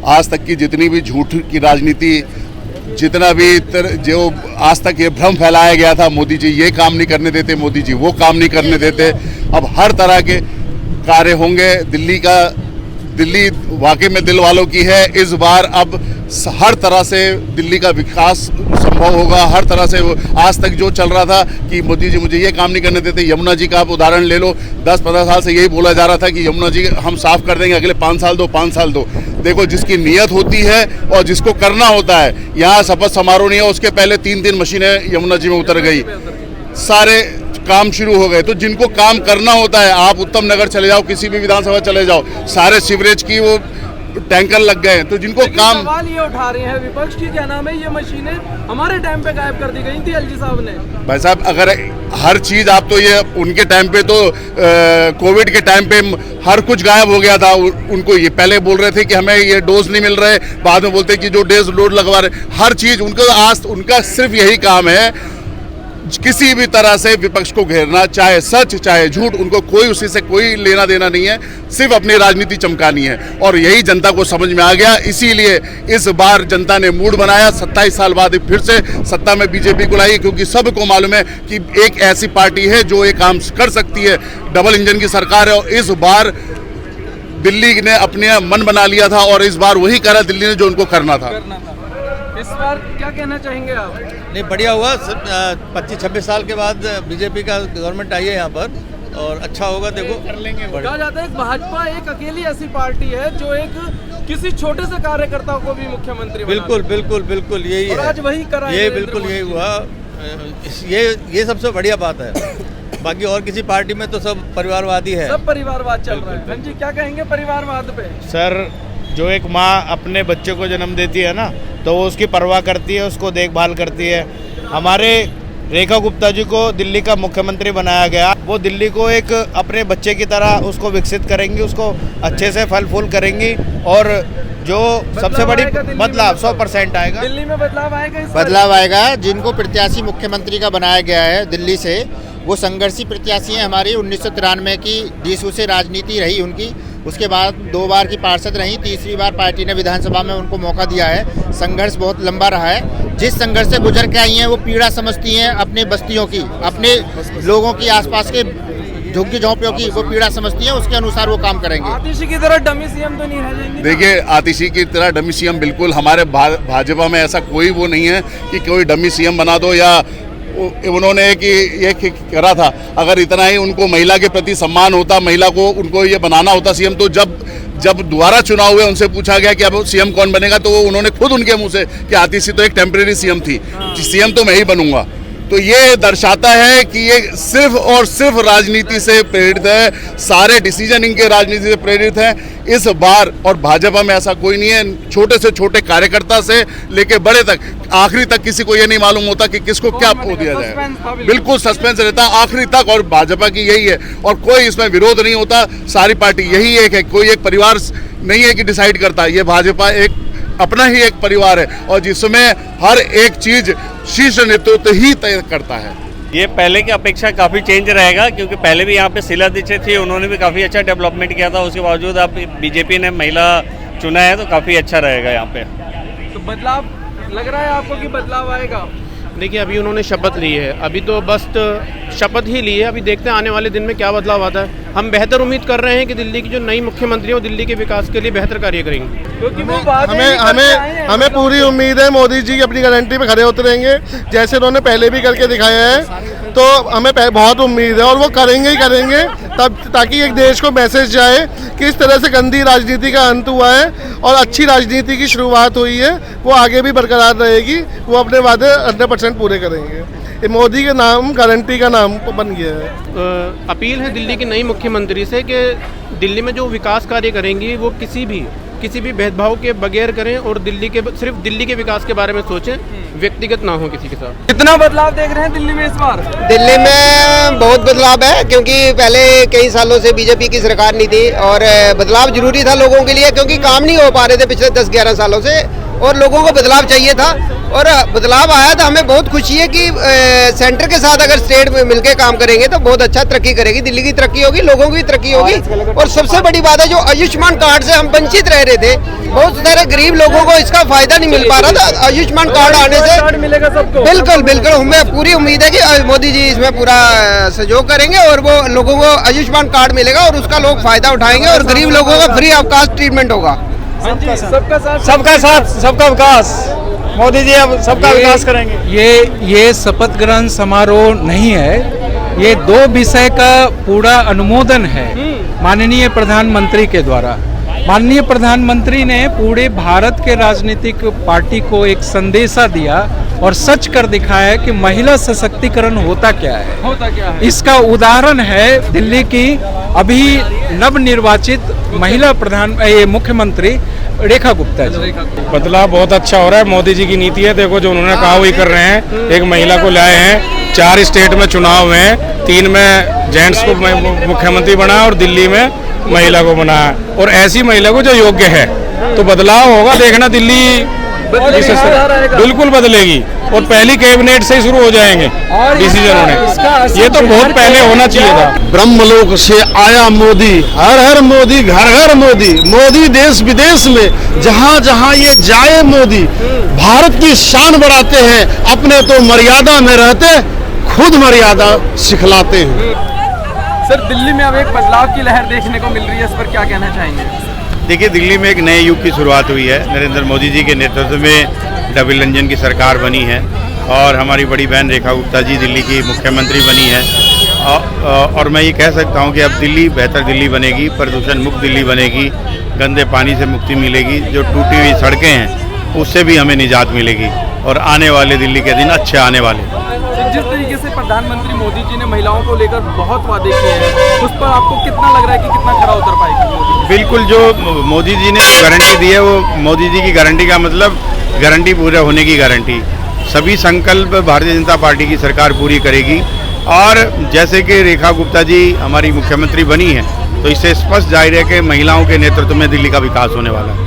आज तक की जितनी भी झूठ की राजनीति, जितना भी जो आज तक ये भ्रम फैलाया गया था, मोदी जी ये काम नहीं करने देते, मोदी जी वो काम नहीं करने देते, अब हर तरह के कार्य होंगे। दिल्ली वाकई में दिल वालों की है। इस बार अब हर तरह से दिल्ली का विकास संभव होगा। हर तरह से आज तक जो चल रहा था कि मोदी जी मुझे ये काम नहीं करने देते, यमुना जी का आप उदाहरण ले लो, 10-15 साल से यही बोला जा रहा था कि यमुना जी हम साफ कर देंगे, अगले 5 साल दो, 5 साल दो। देखो, जिसकी नीयत होती है और जिसको करना होता है, यहाँ शपथ समारोह नहीं है, उसके पहले 3 मशीनें यमुना जी में उतर गई, सारे काम शुरू हो गए। तो जिनको काम करना होता है, आप उत्तम नगर चले जाओ, किसी भी विधानसभा चले जाओ, सारे सीवरेज की वो टैंकर लग गए। तो जिनको काम, सवाल ये उठा रहे हैं विपक्ष की, क्या नाम है, ये मशीनें हमारे टाइम पे गायब कर दी गई थी एलजी साहब ने। भाई साहब, अगर हर चीज आप तो ये उनके टाइम पे तो कोविड के टाइम पे हर कुछ गायब हो गया था। उनको ये पहले बोल रहे थे कि हमें ये डोज नहीं मिल रहे, बाद में बोलते कि जो डोज लगवा रहे, हर चीज उनको आज उनका सिर्फ यही काम है, किसी भी तरह से विपक्ष को घेरना, चाहे सच चाहे झूठ, उनको कोई उसी से कोई लेना देना नहीं है, सिर्फ अपनी राजनीति चमकानी है। और यही जनता को समझ में आ गया, इसीलिए इस बार जनता ने मूड बनाया, 27 साल बाद फिर से सत्ता में बीजेपी को लाई, क्योंकि सबको मालूम है कि एक ऐसी पार्टी है जो ये काम कर सकती है। डबल इंजन की सरकार है और इस बार दिल्ली ने अपने मन बना लिया था और इस बार वही करा दिल्ली ने जो उनको करना था। इस बार क्या कहना चाहेंगे आप? नहीं, बढ़िया हुआ, 25-26 साल के बाद बीजेपी का गवर्नमेंट आई है यहाँ पर और अच्छा होगा। देखो, कहा जाता है भाजपा एक अकेली ऐसी पार्टी है जो एक किसी छोटे से कार्यकर्ता को भी मुख्यमंत्री बिल्कुल बिल्कुल बिल्कुल यही है, आज वही करा, ये बिल्कुल यही हुआ। ये सबसे बढ़िया बात है। बाकी और किसी पार्टी में तो सब परिवारवादी है, सब परिवारवाद चल रहा है। हाँ जी, क्या कहेंगे परिवारवाद पे? सर, जो एक माँ अपने बच्चे को जन्म देती है ना, तो वो उसकी परवाह करती है, उसको देखभाल करती है। हमारे रेखा गुप्ता जी को दिल्ली का मुख्यमंत्री बनाया गया, वो दिल्ली को एक अपने बच्चे की तरह उसको विकसित करेंगी, उसको अच्छे से फल फूल करेंगी और जो सबसे बड़ी बदलाव 100% आएगा। दिल्ली में बदलाव आएगा, बदलाव आएगा। जिनको प्रत्याशी मुख्यमंत्री का बनाया गया है दिल्ली से, वो संघर्षी प्रत्याशी हैं हमारी। 1993 की डीसू से राजनीति रही उनकी, उसके बाद 2 बार की पार्षद रही, तीसरी बार पार्टी ने विधानसभा में उनको मौका दिया है। संघर्ष बहुत लंबा रहा है। जिस संघर्ष से गुजर के आई हैं वो पीड़ा समझती हैं, अपने बस्तियों की, अपने लोगों की, आसपास के झुग्गी झोंपड़ियों की वो पीड़ा समझती हैं, उसके अनुसार वो काम करेंगे। आतिशी की तरह डमी सीएम तो नहीं है? देखिए, आतिशी की तरह डमी सीएम बिल्कुल हमारे भाजपा में ऐसा कोई वो नहीं है कि कोई डमी सीएम बना दो, या उन्होंने कि ये करा था। अगर इतना ही उनको महिला के प्रति सम्मान होता, महिला को उनको ये बनाना होता सीएम, तो जब दोबारा चुनाव हुए उनसे पूछा गया कि अब सीएम कौन बनेगा, तो उन्होंने खुद उनके मुंह से कि आतिशी तो एक टेम्परेरी सीएम थी, सीएम तो मैं ही बनूंगा। तो ये दर्शाता है कि ये सिर्फ और सिर्फ राजनीति से प्रेरित है, सारे डिसीजन इनके राजनीति से प्रेरित हैं इस बार। और भाजपा में ऐसा कोई नहीं है, छोटे से छोटे कार्यकर्ता से लेके बड़े तक, आखिरी तक किसी को ये नहीं मालूम होता कि किसको क्या खो दिया जाए। बिल्कुल सस्पेंस रहता है आखिरी तक, और भाजपा की यही है और कोई इसमें विरोध नहीं होता। सारी पार्टी यही एक है, कोई एक परिवार नहीं है कि डिसाइड करता है। ये भाजपा एक अपना ही एक परिवार है और जिसमें हर एक चीज शीर्ष नेतृत्व ही तय करता है। ये पहले की अपेक्षा काफ़ी चेंज रहेगा, क्योंकि पहले भी यहाँ पे शीला दीक्षित थी, उन्होंने भी काफ़ी अच्छा डेवलपमेंट किया था। उसके बावजूद अब बीजेपी ने महिला चुना है, तो काफ़ी अच्छा रहेगा यहाँ पे। तो बदलाव लग रहा है आपको कि बदलाव आएगा? देखिए, अभी उन्होंने शपथ ली है, अभी तो बस शपथ ही ली है। अभी देखते हैं आने वाले दिन में क्या बदलाव आता है। हम बेहतर उम्मीद कर रहे हैं कि दिल्ली की जो नई मुख्यमंत्री हो दिल्ली के विकास के लिए बेहतर कार्य करेंगे। क्योंकि हमें पूरी उम्मीद है मोदी जी की अपनी गारंटी पे खड़े उतरेंगे, जैसे उन्होंने पहले भी करके दिखाया है। तो हमें बहुत उम्मीद है और वो करेंगे ही करेंगे, तब ताकि एक देश को मैसेज जाए कि इस तरह से गंदी राजनीति का अंत हुआ है और अच्छी राजनीति की शुरुआत हुई है, वो आगे भी बरकरार रहेगी। वो अपने वादे 100% पूरे करेंगे। ये मोदी के नाम गारंटी का नाम बन गया है। अपील है दिल्ली की नई मुख्यमंत्री से कि दिल्ली में जो विकास कार्य करेंगी वो किसी भी भेदभाव के बगैर करें और सिर्फ दिल्ली के विकास के बारे में सोचें, व्यक्तिगत ना हो किसी के साथ। कितना बदलाव देख रहे हैं दिल्ली में इस बार? दिल्ली में बहुत बदलाव है, क्योंकि पहले कई सालों से बीजेपी की सरकार नहीं थी और बदलाव जरूरी था लोगों के लिए, क्योंकि काम नहीं हो पा रहे थे पिछले 10-11 सालों से। और लोगों को बदलाव चाहिए था और बदलाव आया था। हमें बहुत खुशी है कि सेंटर के साथ अगर स्टेट में मिलकर काम करेंगे तो बहुत अच्छा तरक्की करेगी, दिल्ली की तरक्की होगी, लोगों की तरक्की होगी। और सबसे बड़ी बात है जो आयुष्मान कार्ड से हम वंचित रह रहे थे, बहुत सारे गरीब लोगों को इसका फायदा नहीं मिल पा रहा था। आयुष्मान कार्ड आने से मिलेगा सबको। बिल्कुल बिल्कुल, हमें पूरी उम्मीद है कि मोदी जी इसमें पूरा सहयोग करेंगे और वो लोगों को आयुष्मान कार्ड मिलेगा और उसका लोग फायदा उठाएंगे और गरीब लोगों का फ्री ऑफ कॉस्ट ट्रीटमेंट होगा। सबका साथ सबका विकास। मोदी जी अब सबका विकास करेंगे। ये शपथ ग्रहण समारोह नहीं है, ये 2 विषय का पूरा अनुमोदन है माननीय प्रधानमंत्री के द्वारा। माननीय प्रधानमंत्री ने पूरे भारत के राजनीतिक पार्टी को एक संदेशा दिया और सच कर दिखाया कि महिला सशक्तिकरण होता क्या है। इसका उदाहरण है दिल्ली की अभी नवनिर्वाचित महिला मुख्यमंत्री रेखा गुप्ता जी। बदलाव बहुत अच्छा हो रहा है, मोदी जी की नीति है। देखो जो उन्होंने कहा वही कर रहे हैं। एक महिला को लाए हैं, 4 स्टेट में चुनाव हुए हैं, 3 में जेंट्स को मुख्यमंत्री बनाया और दिल्ली में महिला को बनाया, और ऐसी महिला को जो योग्य है। तो बदलाव होगा, देखना दिल्ली बिल्कुल बदलेगी और पहली कैबिनेट से ही शुरू हो जाएंगे डिसीजन होने। ये तो बहुत पहले होना चाहिए था। ब्रह्मलोक से आया मोदी, हर हर मोदी, घर घर मोदी, मोदी देश विदेश में जहाँ जहाँ ये जाए मोदी भारत की शान बढ़ाते हैं, अपने तो मर्यादा में रहते खुद मर्यादा सिखलाते हैं। सर, दिल्ली में अब एक बदलाव की लहर देखने को मिल रही है, इस पर क्या कहना चाहेंगे? देखिए, दिल्ली में एक नए युग की शुरुआत हुई है। नरेंद्र मोदी जी के नेतृत्व में डबल इंजन की सरकार बनी है और हमारी बड़ी बहन रेखा गुप्ता जी दिल्ली की मुख्यमंत्री बनी है। और मैं ये कह सकता हूँ कि अब दिल्ली बेहतर दिल्ली बनेगी, प्रदूषण मुक्त दिल्ली बनेगी, गंदे पानी से मुक्ति मिलेगी, जो टूटी हुई सड़कें हैं उससे भी हमें निजात मिलेगी और आने वाले दिल्ली के दिन अच्छे आने वाले। जिस तरीके से प्रधानमंत्री मोदी जी ने महिलाओं को लेकर बहुत वादे किए हैं, उस पर आपको कितना लग रहा है कि कितना खरा उतर पाएगी मोदी? बिल्कुल, जो मोदी जी ने गारंटी दी है वो मोदी जी की गारंटी का मतलब गारंटी पूरा होने की गारंटी। सभी संकल्प भारतीय जनता पार्टी की सरकार पूरी करेगी। और जैसे कि रेखा गुप्ता जी हमारी मुख्यमंत्री बनी है तो इससे स्पष्ट जाहिर है कि महिलाओं के नेतृत्व में दिल्ली का विकास होने वाला है।